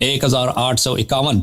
1851।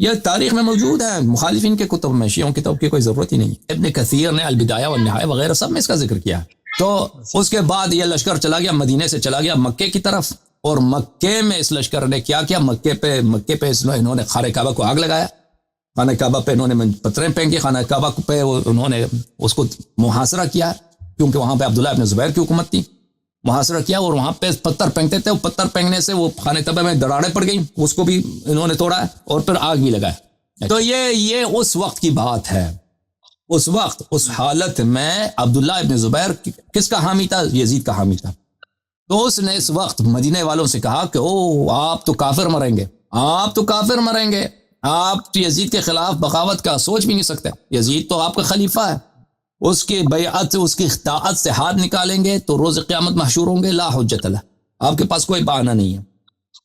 یہ تاریخ میں موجود ہے مخالفین کے کتب میں، شیعوں کی کتب کی کوئی ضرورت ہی نہیں. ابن کثیر نے البدایہ والنہایہ وغیرہ سب میں اس کا ذکر کیا. تو اس کے بعد یہ لشکر چلا گیا مدینے سے، چلا گیا مکے کی طرف، اور مکے میں اس لشکر نے کیا کیا، مکے پہ انہوں نے خانہ کعبہ کو آگ لگایا، خانہ کعبہ پہ انہوں نے پتھریں پھینکی، خانہ کعبہ پہ انہوں نے اس کو محاصرہ کیا، کیونکہ وہاں پہ عبداللہ ابن زبیر کی حکومت تھی. محاصرہ کیا اور وہاں پہ پتھر پھینکتے تھے، وہ پتھر پھینکنے سے وہ خانہ کعبہ میں دراڑیں پڑ گئیں، اس کو بھی انہوں نے توڑا اور پھر آگ بھی لگایا. تو یہ اس وقت کی بات ہے. اس وقت اس حالت میں عبداللہ ابن زبیر کس کا حامی تھا؟ یزید کا حامی تھا. تو اس نے اس وقت مدینے والوں سے کہا کہ آپ تو کافر مریں گے، آپ تو کافر مریں گے، آپ یزید کے خلاف بغاوت کا سوچ بھی نہیں سکتے. یزید تو آپ کا خلیفہ ہے، اس کی بیعت سے، اس کی اطاعت سے ہاتھ نکالیں گے تو روز قیامت محشور ہوں گے لا حجت اللہ، آپ کے پاس کوئی بہانہ نہیں ہے.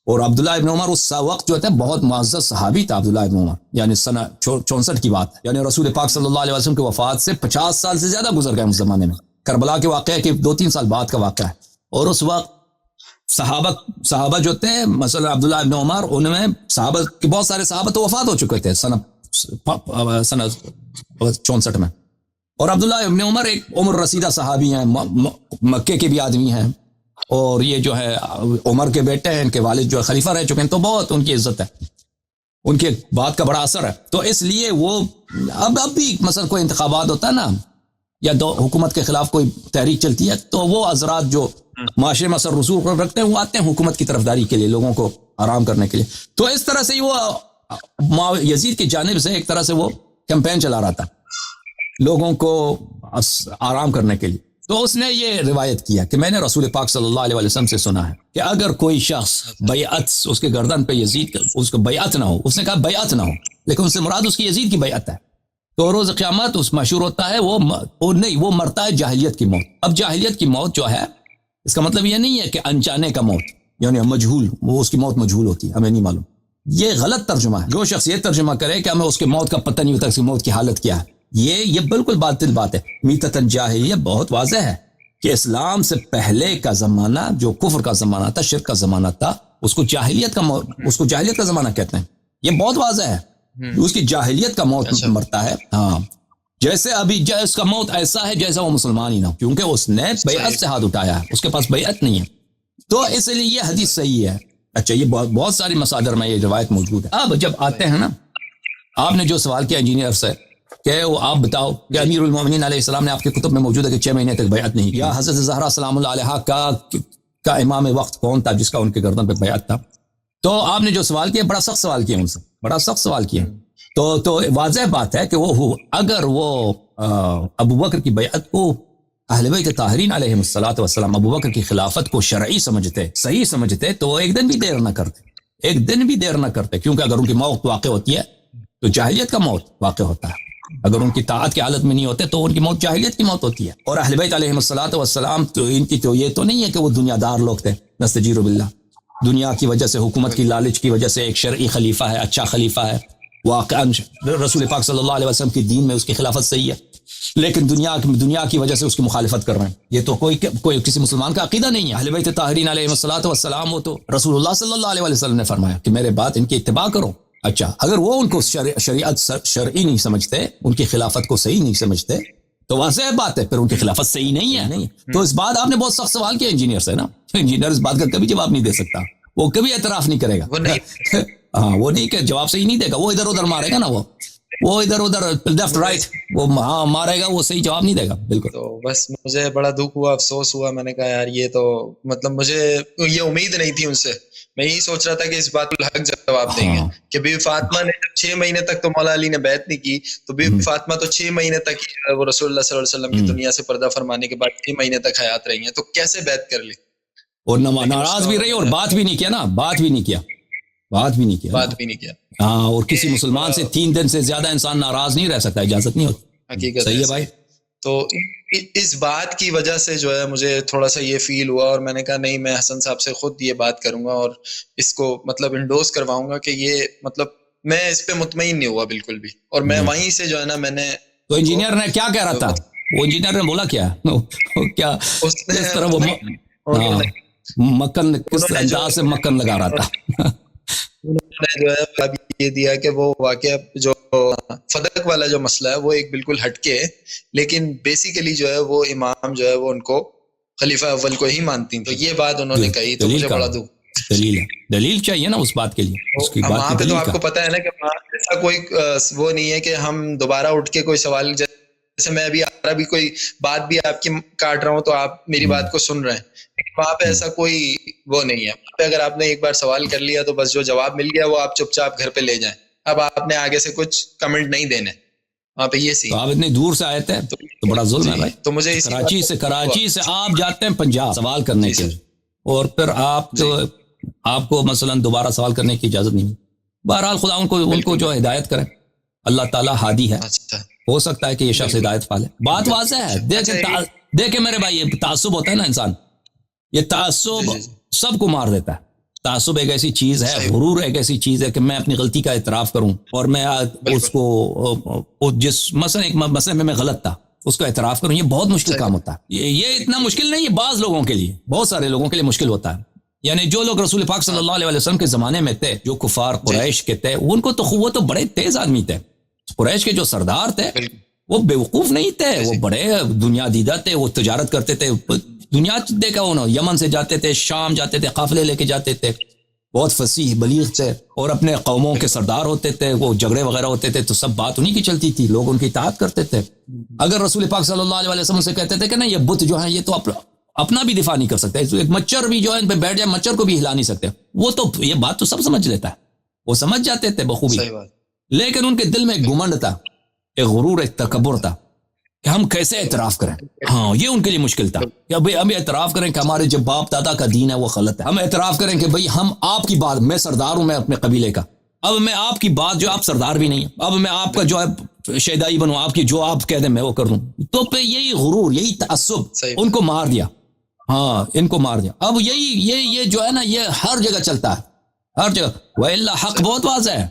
اور عبداللہ ابن عمر اس وقت جو تھا بہت معزز صحابی تھا. عبداللہ ابن عمر یعنی سنہ 64 کی بات ہے، یعنی رسول پاک صلی اللہ علیہ وسلم کی وفات سے 50 سال سے زیادہ گزر گئے اس زمانے میں. کربلا کے واقعہ کے 2-3 سال بعد کا واقعہ ہے. اور اس وقت صحابہ جو تھے، مثلا عبداللہ ابن عمر، ان میں صحابہ کے بہت سارے صحابہ تو وفات ہو چکے تھے سنہ 64 میں. اور عبداللہ ابن عمر ایک عمر رسیدہ صحابی ہیں، مکے کے بھی آدمی ہیں، اور یہ جو ہے عمر کے بیٹے ہیں، ان کے والد جو خلیفہ رہ چکے ہیں، تو بہت ان کی عزت ہے، ان کے بات کا بڑا اثر ہے. تو اس لیے وہ اب بھی مثلا کوئی انتخابات ہوتا ہے نا، یا حکومت کے خلاف کوئی تحریک چلتی ہے، تو وہ حضرات جو معاشرے میں اثر رسوخ رکھتے ہیں وہ آتے ہیں حکومت کی طرفداری کے لیے، لوگوں کو آرام کرنے کے لیے. تو اس طرح سے وہ یزید کی جانب سے ایک طرح سے وہ کیمپین چلا رہا تھا لوگوں کو آرام کرنے کے لیے. تو اس نے یہ روایت کیا کہ میں نے رسول پاک صلی اللہ علیہ وسلم سے سنا ہے کہ اگر کوئی شخص بیعت اس کے گردن پہ یزید اس کو بیعت نہ ہو، اس نے کہا بیعت نہ ہو، لیکن اس سے مراد اس کی یزید کی بیعت ہے، تو روز قیامت اس مشہور ہوتا ہے وہ مرتا ہے جاہلیت کی موت. اب جاہلیت کی موت جو ہے اس کا مطلب یہ نہیں ہے کہ انجانے کا موت، یعنی مجہول، وہ اس کی موت مجہول ہوتی ہے، ہمیں نہیں معلوم. یہ غلط ترجمہ ہے. جو شخص یہ ترجمہ کرے کہ ہمیں اس کے موت کا پتہ نہیں ہوتا، اس کی موت کی حالت کیا ہے، یہ بالکل باطل بات ہے. میتۃ جاہلیہ بہت واضح ہے کہ اسلام سے پہلے کا زمانہ جو کفر کا زمانہ تھا، شرک کا زمانہ تھا، اس کو جاہلیت کا زمانہ کہتے ہیں. یہ بہت واضح ہے، اس کی جاہلیت کا موت مرتا ہے. ہاں، جیسے ابھی اس کا موت ایسا ہے جیسا وہ مسلمان ہی نہ ہو، کیونکہ اس نے بیعت سے ہاتھ اٹھایا ہے، اس کے پاس بیعت نہیں ہے. تو اس لیے یہ حدیث صحیح ہے. اچھا، یہ بہت ساری مصادر میں یہ روایت موجود ہے. اب جب آتے ہیں نا، آپ نے جو سوال کیا انجینئر سے کہ وہ آپ بتاؤ کہ امیر المومنین علیہ السلام نے آپ کے کتب میں موجود ہے کہ 6 مہینے تک بیعت نہیں کی، یا حضرت زہرا سلام اللہ علیہا کا امام وقت کون تھا جس کا ان کے گردن پہ بیعت تھا. تو آپ نے جو سوال کیا بڑا سخت سوال کیا، ان سے بڑا سخت سوال کیا. تو واضح بات ہے کہ اگر وہ ابو بکر کی بیعت کو اہل بیت طاہرین علیہم الصلوۃ والسلام ابو بکر کی خلافت کو شرعی سمجھتے، صحیح سمجھتے، تو وہ ایک دن بھی دیر نہ کرتے، کیونکہ اگر ان کی موت واقع ہوتی ہے تو جاہلیت کا موت واقع ہوتا ہے. اگر ان کی طاعت کی حالت میں نہیں ہوتے تو ان کی موت جاہلیت کی موت ہوتی ہے. اور اہل بیت علیہم الصلوۃ والسلام تو ان کی تو یہ تو نہیں ہے کہ وہ دنیا دار لوگ تھے، نستجیر باللہ، دنیا کی وجہ سے، حکومت کی لالچ کی وجہ سے ایک شرعی خلیفہ ہے، اچھا خلیفہ ہے، واقعاً رسول پاک صلی اللہ علیہ وسلم کی دین میں اس کی خلافت صحیح ہے، لیکن دنیا کی وجہ سے اس کی مخالفت کر رہے ہیں. یہ تو کوئی کسی مسلمان کا عقیدہ نہیں ہے. اہل بیت طاہرین علیہم الصلوۃ والسلام، وہ تو رسول اللہ صلی اللہ علیہ وسلم نے فرمایا کہ میرے بعد ان کی اتباع کرو. اچھا، اگر وہ ان کو شریعت شرعی نہیں سمجھتے، ان کی خلافت کو صحیح نہیں سمجھتے، تو واضح بات ہے پھر ان کی خلافت صحیح نہیں ہے. تو اس بات آپ نے بہت سخت سوال کیا انجینئر سے نا، انجینئر اس بات کا کبھی جواب نہیں دے سکتا، وہ کبھی اعتراف نہیں کرے گا. ہاں، وہ نہیں کہ جواب صحیح نہیں دے گا، وہ ادھر ادھر مارے گا نا، وہ ادھر ادھر لیفٹ رائٹ وہ مارے گا، وہ صحیح جواب نہیں دے گا. بالکل. تو بس مجھے بڑا دکھ ہوا، افسوس ہوا. میں نے کہا یار یہ تو مطلب مجھے یہ امید نہیں تھی ان سے. میں یہی سوچ رہا تھا کہ اس بات کو حق جواب دیں گے کہ بی بی فاطمہ نے 6 مہینے تک تو مولا علی نے بیعت نہیں کی، تو بی بی فاطمہ تو 6 مہینے تک ہی وہ رسول اللہ صلی اللہ علیہ وسلم کی دنیا سے پردہ فرمانے کے بعد 6 مہینے تک حیات رہی ہیں، تو کیسے بیعت کر لی؟ اور ناراض بھی رہی اور بات بھی نہیں کیا. ہاں، اور کسی مسلمان سے 3 دن سے زیادہ انسان ناراض نہیں رہ سکتا، اجازت نہیں ہوتی. حقیقت صحیح ہے بھائی. تو اس بات کی وجہ سے جو ہے مجھے تھوڑا سا یہ فیل ہوا، اور میں نے کہا نہیں، میں حسن صاحب سے خود یہ بات کروں گا اور اس کو مطلب انڈوز کرواؤں گا کہ یہ مطلب میں اس پہ مطمئن نہیں ہوا بالکل بھی. اور میں وہیں سے جو ہے نا، میں نے تو انجینئر نے کیا کہہ رہا تھا، وہ انجینئر نے بولا کیا اس طرح وہ مکن کس انداز سے مکن لگا رہا تھا. انہوں نے جو ہے اب یہ دیا کہ وہ واقعہ جو فدق والا جو مسئلہ ہے وہ ایک بالکل ہٹ کے ہے، لیکن بیسیکلی جو ہے وہ امام جو ہے وہ ان کو خلیفہ اول کو ہی مانتی، تو یہ بات انہوں نے کہی تو مجھے بڑا دکھ۔ دلیل ہے، دلیل چاہیے نا اس بات کے لیے، اس کی بات وہاں کی پہ تو دلیل آپ کو پتہ ہے نا کہ وہاں ایسا کوئی وہ نہیں ہے کہ ہم دوبارہ اٹھ کے کوئی سوال، جیسے میں ابھی کوئی بات بھی آپ کی کاٹ رہا ہوں تو آپ میری بات کو سن رہے ہیں، وہاں پہ ایسا کوئی وہ نہیں ہے۔ وہاں پہ اگر آپ نے ایک بار سوال کر لیا تو بس جو جواب مل گیا وہ آپ چپ چاپ گھر پہ لے جائیں، اب آپ نے آگے سے کچھ کمنٹ نہیں دینے وہاں پہ، یہ سی تو آپ اتنی دور سے آئے تھے تو بڑا ظلم ہے بھائی۔ تو مجھے کراچی سے آپ جاتے ہیں پنجاب سوال کرنے کے لیے، اور پھر آپ کو مثلا دوبارہ سوال کرنے کی اجازت نہیں۔ بہرحال خدا ان کو جو ہدایت کرے، اللہ تعالیٰ ہادی ہے، ہو سکتا ہے کہ یہ شخص ہدایت پالے۔ بات واضح ہے، دیکھیں میرے بھائی، یہ تعصب ہوتا ہے نا انسان، یہ تعصب سب کو مار دیتا ہے۔ تعصب ایک ایسی چیز ہے، غرور ایک ایسی چیز ہے کہ میں اپنی غلطی کا اعتراف کروں، اور میں اس کو جس مثلا ایک مسئلے میں غلط تھا اس کا اعتراف کروں، یہ بہت مشکل کام ہوتا ہے۔ یہ اتنا مشکل نہیں ہے، بعض لوگوں کے لیے، بہت سارے لوگوں کے لیے مشکل ہوتا ہے۔ یعنی جو لوگ رسول پاک صلی اللہ علیہ وسلم کے زمانے میں تھے، جو کفار قریش کے تھے، ان کو تو وہ تو بڑے تیز آدمی تھے۔ قریش کے جو سردار تھے وہ بیوقوف نہیں تھے، وہ بڑے دنیا دیدہ تھے، وہ تجارت کرتے تھے، دنیا دیکھا انہوں، یمن سے جاتے تھے، شام جاتے تھے، قافلے لے کے جاتے تھے، بہت فصیح بلیغ تھے، اور اپنے قوموں کے سردار ہوتے تھے، وہ جھگڑے وغیرہ ہوتے تھے تو سب بات انہی کی چلتی تھی، لوگ ان کی اطاعت کرتے تھے۔ اگر رسول پاک صلی اللہ علیہ وسلم سے کہتے تھے کہ نہیں یہ بت جو ہیں یہ تو اپنا بھی دفاع نہیں کر سکتے، ایک مچھر بھی جو ہے ان پہ بیٹھ جائے مچھر کو بھی ہلا نہیں سکتے، وہ تو یہ بات تو سب سمجھ لیتا ہے، وہ سمجھ جاتے تھے بخوبی، لیکن ان کے دل میں ایک گمنڈ تھا، ایک غرور، ایک تکبر تھا کہ ہم کیسے اعتراف کریں۔ ہاں، یہ ان کے لیے مشکل تھا کہ ابھی ہم اعتراف کریں کہ ہمارے جو باپ دادا کا دین ہے وہ غلط ہے، ہم اعتراف کریں کہ بھئی ہم آپ کی بات، میں سردار ہوں، میں اپنے قبیلے کا، اب میں آپ کی بات جو آپ سردار بھی نہیں ہیں، اب میں آپ کا جو ہے شیدائی بنوں، آپ کی جو آپ کہہ دیں میں وہ کر دوں، تو پہ یہی غرور، یہی تعصب ان کو مار دیا۔ ہاں، ان کو مار دیا۔ اب یہ جو ہے نا یہ ہر جگہ چلتا ہے، ہر جگہ، وَإِلَّا حق بہت واضح ہے،